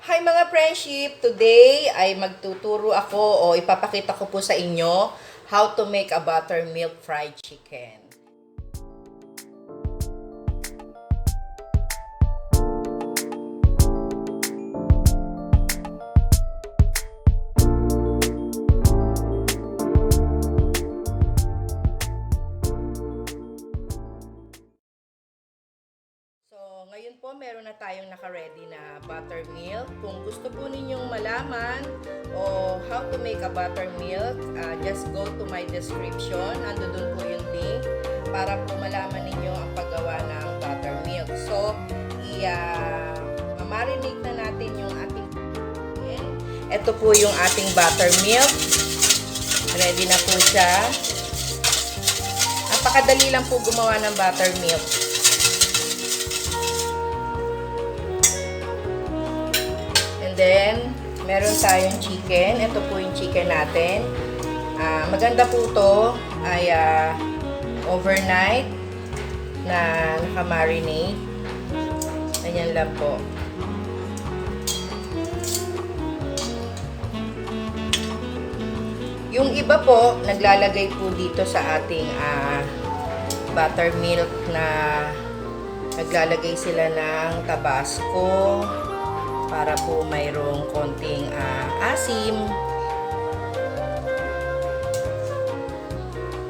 Hi mga friendship! Today ay magtuturo ako o ipapakita ko po sa inyo how to make a buttermilk fried chicken. So, ngayon po meron na tayong naka-ready na buttermilk. Kung gusto po ninyong malaman o how to make a buttermilk, just go to my description. Ando dun po yung link para po malaman ninyo ang paggawa ng buttermilk. So, marinate na natin yung ating chicken. Ito po yung ating buttermilk. Ready na po siya. Napakadali lang po gumawa ng buttermilk. Then, meron tayong chicken. Ito po yung chicken natin. Maganda po ito ay overnight na naka-marinate. Ganyan lang po. Yung iba po, naglalagay po dito sa ating buttermilk na naglalagay sila ng tabasco para po mayroong konting asim.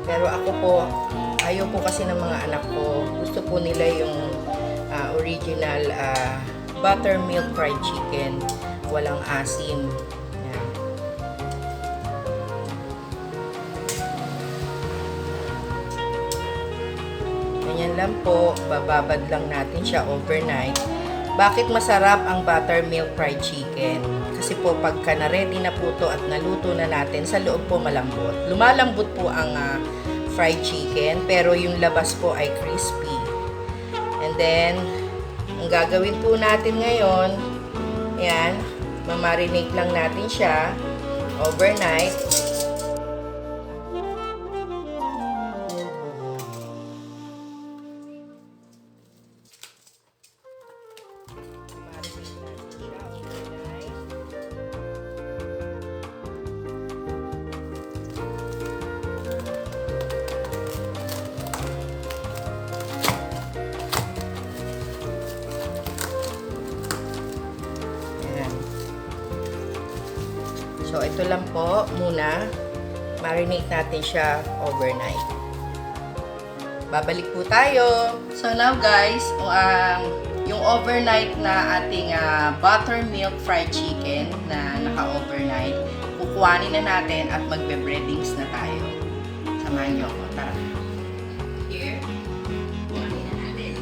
Pero ako po, ayaw po kasi ng mga anak ko. Gusto po nila yung original buttermilk fried chicken. Walang asim. Yan. Ganyan lang po. Bababad lang natin siya overnight. Bakit masarap ang buttermilk fried chicken? Kasi po pagka na-ready na po to at naluto na natin, sa loob po malambot. Lumalambot po ang fried chicken, pero yung labas po ay crispy. And then, ang gagawin po natin ngayon, ayan, mamarinate lang natin siya overnight. So, ito lang po muna. Marinate natin siya overnight. Babalik po tayo. So, now guys, yung overnight na ating buttermilk fried chicken na naka-overnight, kukuhanin na natin at magbe-breadings na tayo. Samahan niyo ako. Tara. Here. Kuhanin na natin.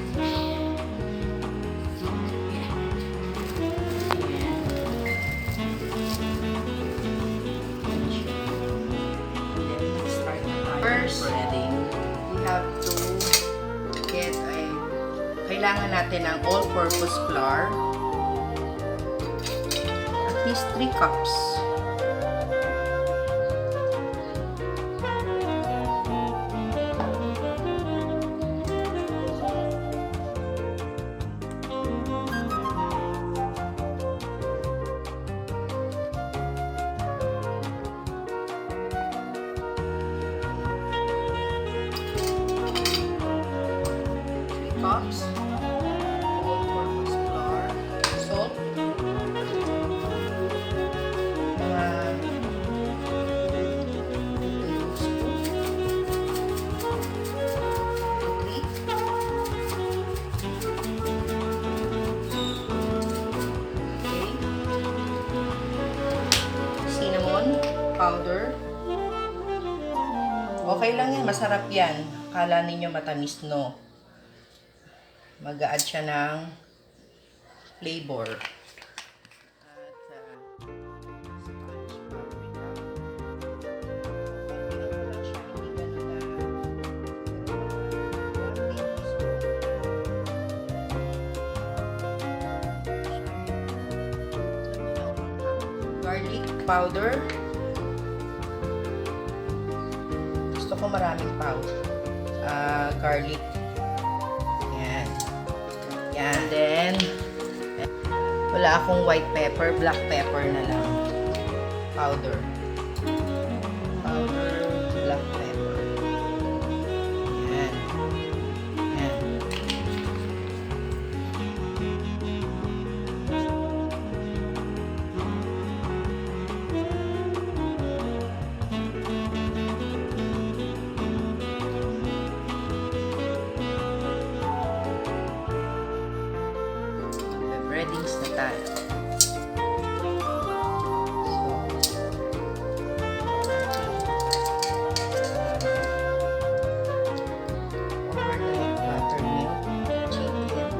First, we have to get kailangan natin ng all-purpose flour. At least 3 cups. All-purpose flour, salt, cinnamon powder. Okay lang yan, masarap yan. Akala ninyo matamis, no? Mag-a-add siya ng flavor. At Spanish paprika. Konti lang po lang siya, hindi ganun garlic powder. Gusto ko maraming powder. Garlic. Yan. Yan. Then, Wala akong white pepper, black pepper na lang. Powder. Powder, black pepper. Yan. Yan. Readings na tayo. Overnight buttermilk chicken.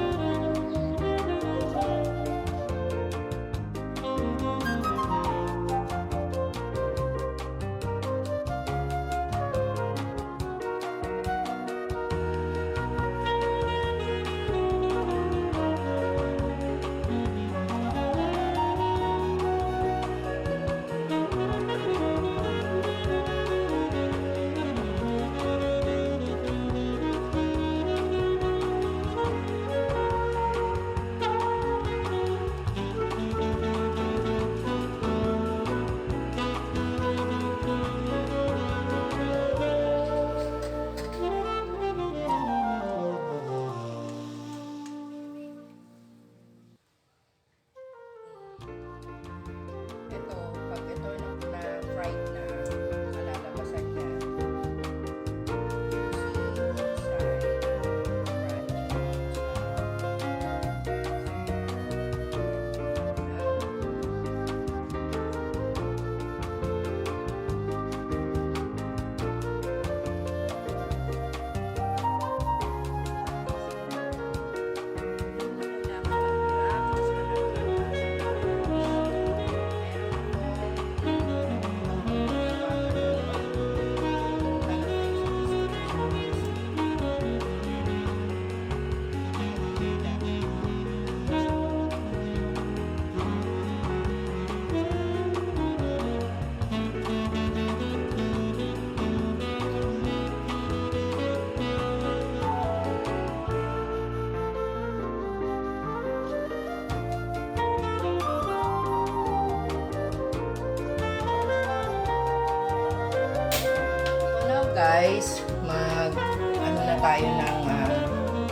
Guys, ano na tayo ng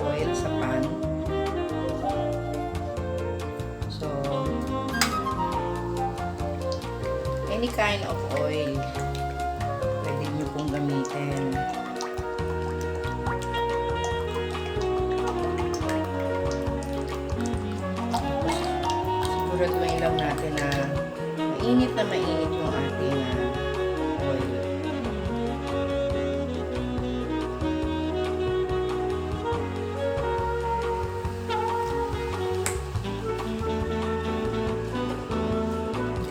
oil sa pan. So, any kind of oil pwede nyo pong gamitin. Siguraduhin lang natin na mainit yung ating oil.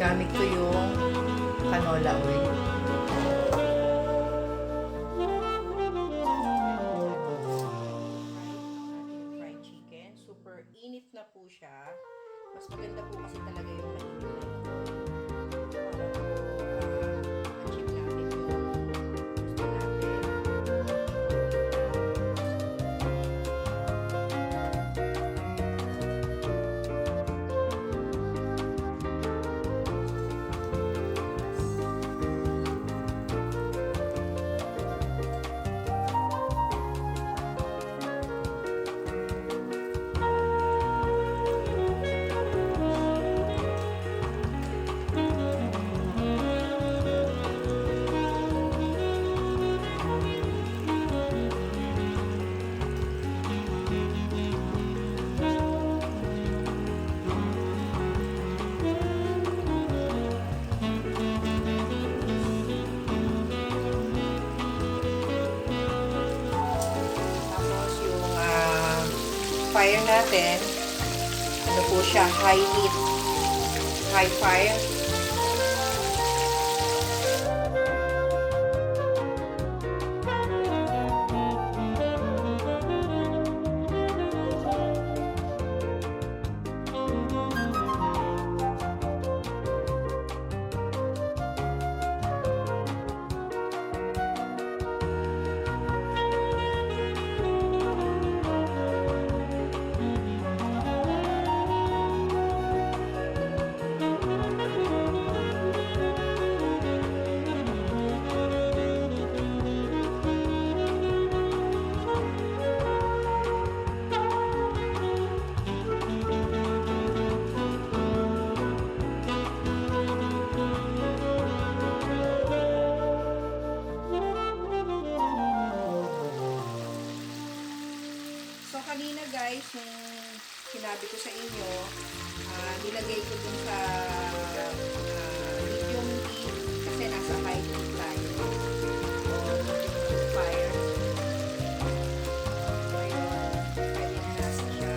Gamit ko yung canola oil. Fried chicken. Super init na po siya. Mas maganda po kasi talaga yung mainit na yun. Para po achieve natin yung gusto natin. Fire natin, ano po siya, high heat, high fire. nilagay ko dun sa medium heat kasi nasa high heat tayo. So, medium fire. Ngayon, pwede na natin siya.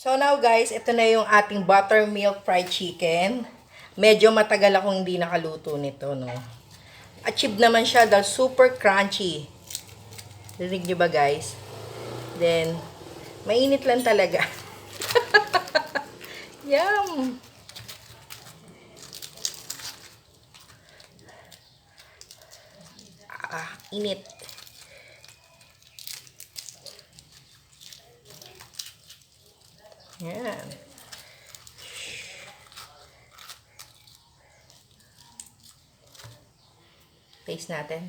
So now guys, ito na yung ating buttermilk fried chicken. Medyo matagal akong hindi nakaluto nito, no. Achieve naman siya dahil super crunchy. Rinig nyo ba guys? Then, mainit lang talaga. Yum! Init. Yan. Taste natin.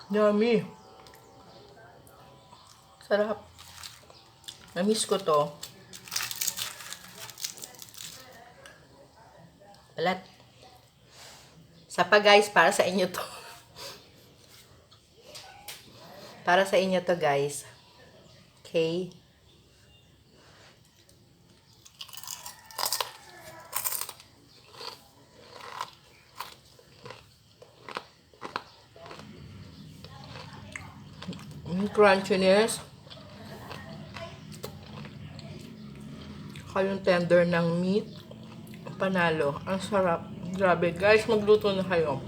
Yummy. Sarap. Na-miss ko to. Alat. Sapa guys, para sa inyo to. Para sa inyo to guys. Okay. Crunchiness. Yung tender ng meat. Panalo. Ang sarap. Grabe. Guys, magluto na kayo.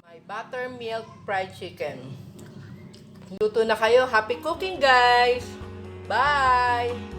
My buttermilk fried chicken. Luto na kayo. Happy cooking, guys! Bye!